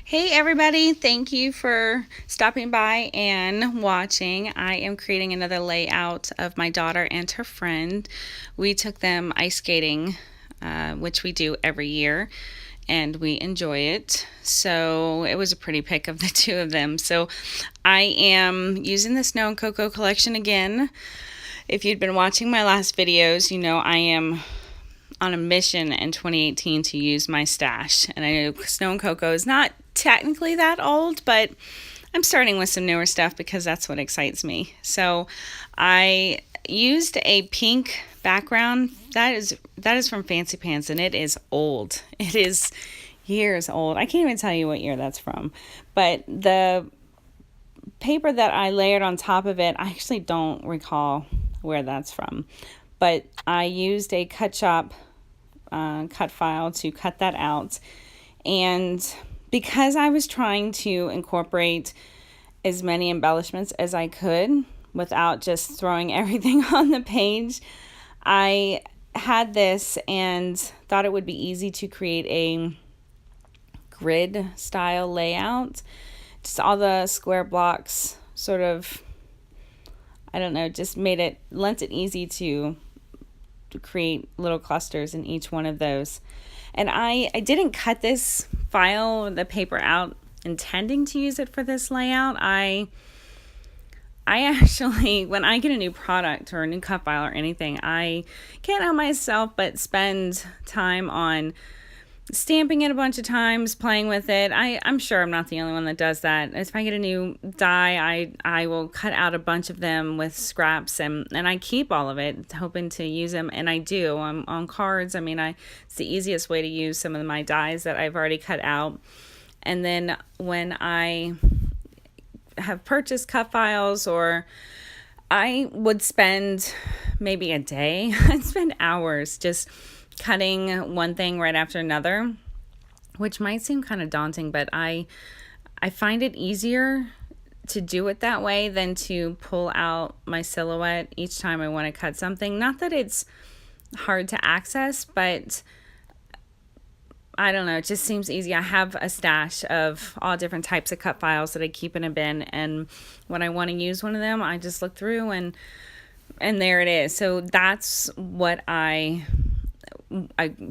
Hey everybody, thank you for stopping by and watching. I am creating another layout of my daughter and her friend. We took them ice skating, which we do every year, and we enjoy it. So it was a pretty pic of the two of them. So I am using the Snow and Cocoa collection again. If you'd been watching my last videos, you know I am on a mission in 2018 to use my stash. And I know Snow and Cocoa is not technically that old, but I'm starting with some newer stuff because that's what excites me. So I used a pink background. That is from Fancy Pants, and it is old. It is years old. I can't even tell you what year that's from. But the paper that I layered on top of it, I actually don't recall where that's from. But I used a cut shop cut file to cut that out. And because I was trying to incorporate as many embellishments as I could without just throwing everything on the page, I had this and thought it would be easy to create a grid style layout. Just all the square blocks sort of, I don't know, just lent it easy to create little clusters in each one of those. And I didn't cut this file, the paper out, intending to use it for this layout. I actually, when I get a new product or a new cut file or anything, I can't help myself but spend time on stamping it a bunch of times, playing with it. I'm sure I'm not the only one that does that. If I get a new die, I will cut out a bunch of them with scraps, and I keep all of it, hoping to use them, and I do. On cards, it's the easiest way to use some of my dies that I've already cut out. And then when I have purchased cut files, or I would spend maybe a day, I'd spend hours just cutting one thing right after another, which might seem kind of daunting, but I find it easier to do it that way than to pull out my silhouette each time I want to cut something. Not that it's hard to access, but I don't know, it just seems easy. I have a stash of all different types of cut files that I keep in a bin, and when I want to use one of them, I just look through and there it is. So that's what I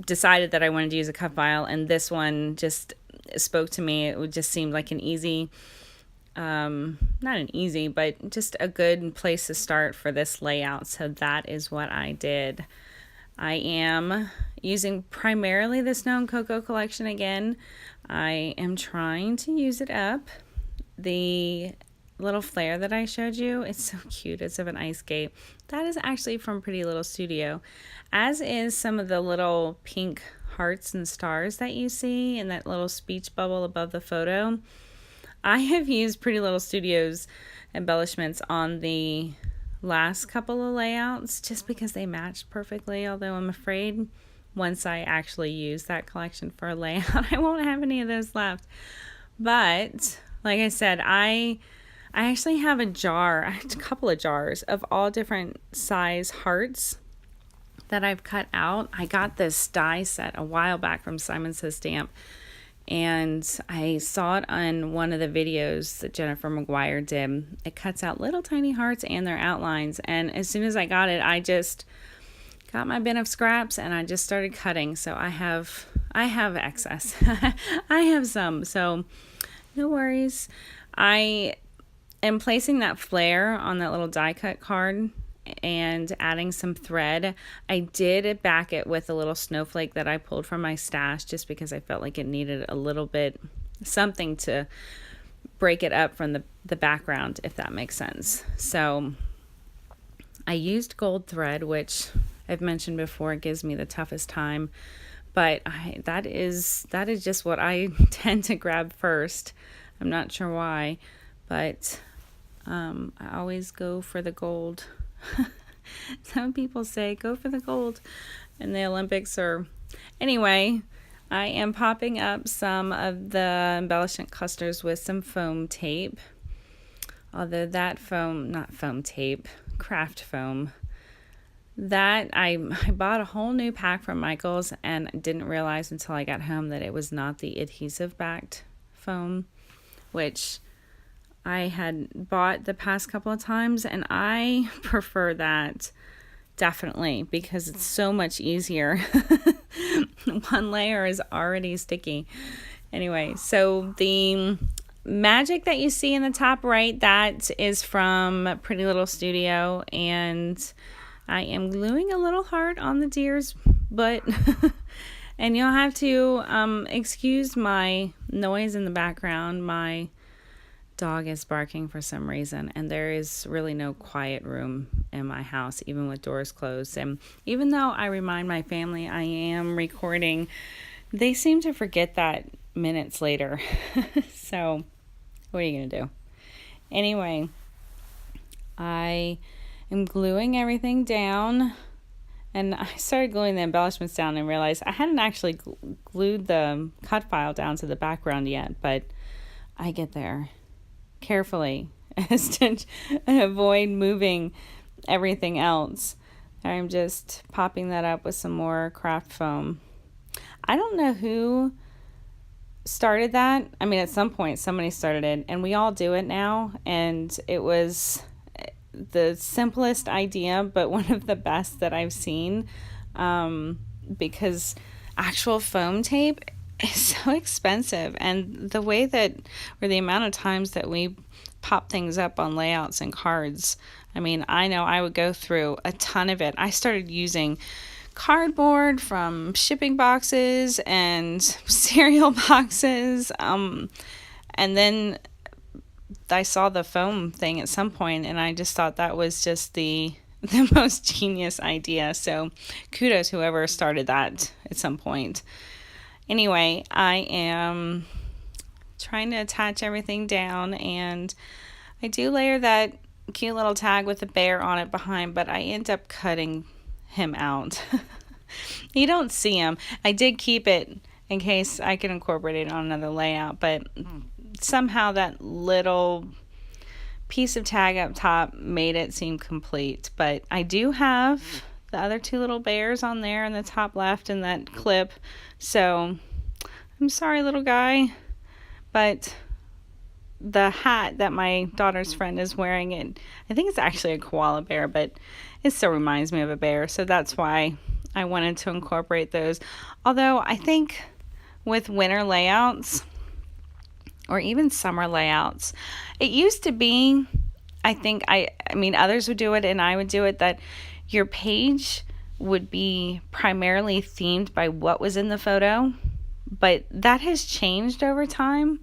decided that I wanted to use a cut file, and this one just spoke to me. It just seemed like an easy, not an easy, but just a good place to start for this layout. So that is what I did. I am using primarily the Snow and Cocoa collection again. I am trying to use it up. The little flare that I showed you, it's so cute. It's of an ice skate. That is actually from Pretty Little Studio, as is some of the little pink hearts and stars that you see in that little speech bubble above the photo. I have used Pretty Little Studio's embellishments on the last couple of layouts just because they matched perfectly, although I'm afraid once I actually use that collection for a layout, I won't have any of those left. But like I said, I actually have a couple of jars of all different size hearts that I've cut out. I got this die set a while back from Simon Says Stamp, and I saw it on one of the videos that Jennifer McGuire did. It cuts out little tiny hearts and their outlines, and as soon as I got it, I just got my bin of scraps and I just started cutting. So I have excess. I have some, so no worries. I am placing that flare on that little die cut card and adding some thread. I did back it with a little snowflake that I pulled from my stash just because I felt like it needed a little bit something to break it up from the background, if that makes sense. So I used gold thread, which I've mentioned before, it gives me the toughest time, but that is just what I tend to grab first. I'm not sure why, but I always go for the gold. Some people say go for the gold in the Olympics, or anyway, I am popping up some of the embellishment clusters with some foam tape, although that craft foam, that I bought a whole new pack from Michael's and didn't realize until I got home that it was not the adhesive backed foam, which I had bought the past couple of times, and I prefer that definitely because it's so much easier. One layer is already sticky. Anyway, so the magic that you see in the top right, that is from Pretty Little Studio, and I am gluing a little heart on the deer's butt. And you'll have to excuse my noise in the background. My dog is barking for some reason, and there is really no quiet room in my house, even with doors closed. And even though I remind my family I am recording, they seem to forget that minutes later. So what are you gonna do? Anyway, I am gluing everything down, and I started gluing the embellishments down and realized I hadn't actually glued the cut file down to the background yet, but I get there carefully as to avoid moving everything else. I'm just popping that up with some more craft foam. I don't know who started that. I mean, at some point somebody started it, and we all do it now, and it was the simplest idea, but one of the best that I've seen, because actual foam tape is so expensive, and the way that, or the amount of times that we pop things up on layouts and cards, I mean, I know I would go through a ton of it. I started using cardboard from shipping boxes and cereal boxes, and then I saw the foam thing at some point, and I just thought that was just the most genius idea. So kudos whoever started that at some point. Anyway, I am trying to attach everything down, and I do layer that cute little tag with the bear on it behind, but I end up cutting him out. You don't see him. I did keep it in case I could incorporate it on another layout, but somehow that little piece of tag up top made it seem complete. But I do have the other two little bears on there in the top left in that clip, so I'm sorry, little guy. But the hat that my daughter's friend is wearing, I think it's actually a koala bear, but it still reminds me of a bear, so that's why I wanted to incorporate those. Although I think with winter layouts or even summer layouts, it used to be, I mean others would do it and I would do it, that your page would be primarily themed by what was in the photo, but that has changed over time.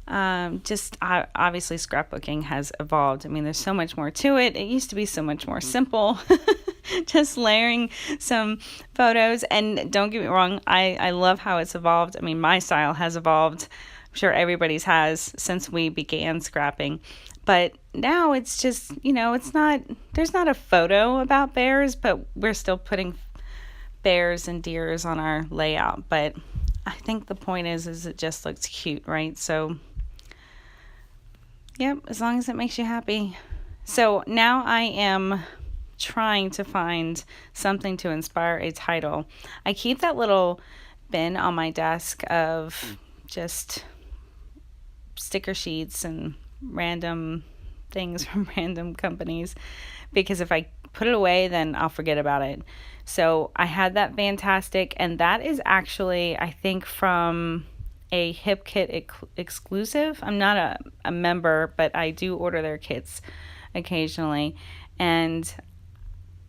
Obviously scrapbooking has evolved. I mean, there's so much more to it. It used to be so much more simple, just layering some photos. And don't get me wrong, I love how it's evolved. I mean, my style has evolved. I'm sure everybody's has since we began scrapping. But now it's just, there's not a photo about bears, but we're still putting bears and deers on our layout. But I think the point is it just looks cute, right? So, yep, as long as it makes you happy. So now I am trying to find something to inspire a title. I keep that little bin on my desk of just sticker sheets and random things from random companies, because if I put it away, then I'll forget about it. So I had that fantastic, and that is actually, I think, from a Hip Kit exclusive. I'm not a member, but I do order their kits occasionally, and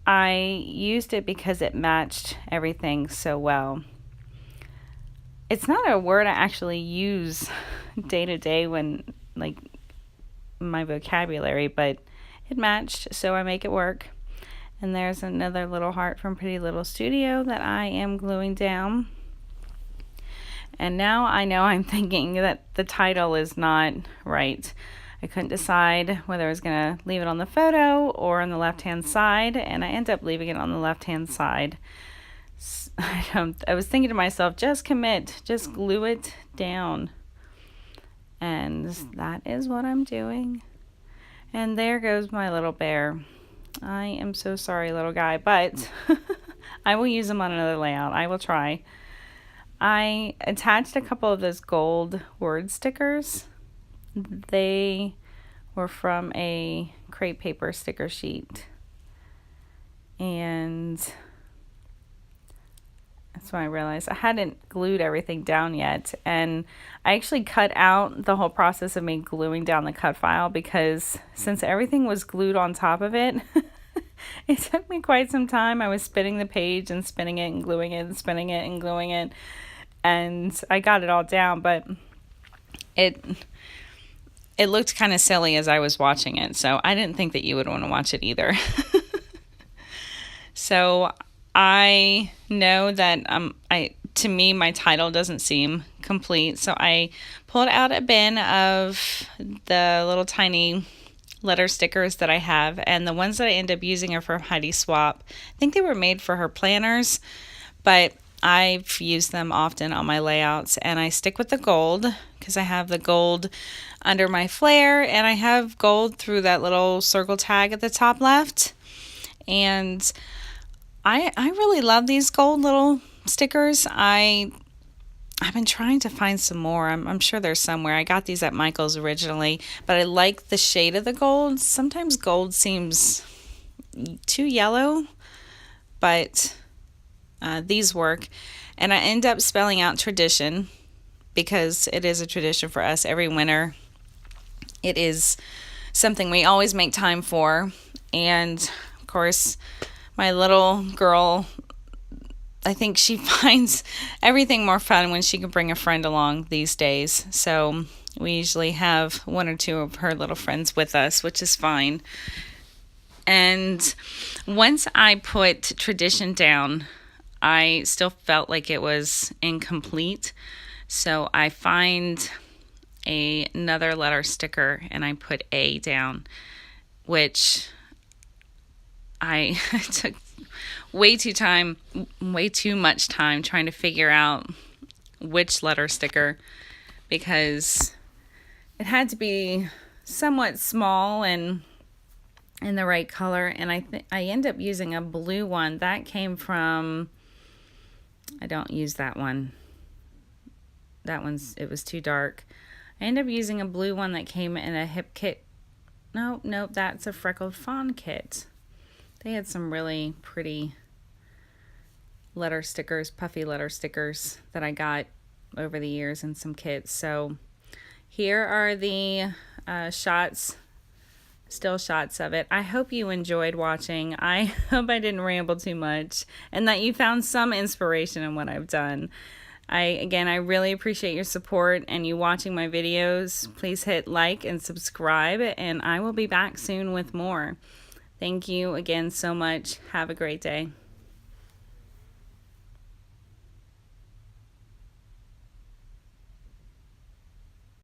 I used it because it matched everything so well. It's not a word I actually use day to day when, like, my vocabulary, but it matched, so I make it work. And there's another little heart from Pretty Little Studio that I am gluing down. And now I know I'm thinking that the title is not right. I couldn't decide whether I was going to leave it on the photo or on the left-hand side, and I ended up leaving it on the left-hand side. I was thinking to myself, just commit, just glue it down. And that is what I'm doing. And there goes my little bear. I am so sorry, little guy, but I will use him on another layout. I will try. I attached a couple of those gold word stickers. They were from a crepe paper sticker sheet. And that's when I realized I hadn't glued everything down yet. And I actually cut out the whole process of me gluing down the cut file because since everything was glued on top of it, it took me quite some time. I was spinning the page and spinning it and gluing it and spinning it and gluing it. And I got it all down, but it looked kind of silly as I was watching it. So I didn't think that you would want to watch it either. So I know that to me, my title doesn't seem complete. So I pulled out a bin of the little tiny letter stickers that I have. And the ones that I end up using are from Heidi Swap. I think they were made for her planners, but I've used them often on my layouts. And I stick with the gold because I have the gold under my flare. And I have gold through that little circle tag at the top left. And I really love these gold little stickers. I've been trying to find some more. I'm sure there's somewhere. I got these at Michael's originally, but I like the shade of the gold. Sometimes gold seems too yellow, but these work. And I end up spelling out tradition because it is a tradition for us every winter. It is something we always make time for. And of course, my little girl, I think she finds everything more fun when she can bring a friend along these days. So we usually have one or two of her little friends with us, which is fine. And once I put tradition down, I still felt like it was incomplete. So I find another letter sticker and I put A down, which I took way too much time trying to figure out which letter sticker because it had to be somewhat small and in the right color. And I end up using a blue one that came from, I don't use that one. It was too dark. I end up using a blue one that came in a hip kit. Nope, that's a freckled fawn kit. They had some really pretty letter stickers, puffy letter stickers that I got over the years in some kits. So here are the still shots of it. I hope you enjoyed watching. I hope I didn't ramble too much and that you found some inspiration in what I've done. I really appreciate your support and you watching my videos. Please hit like and subscribe, and I will be back soon with more. Thank you again so much. Have a great day.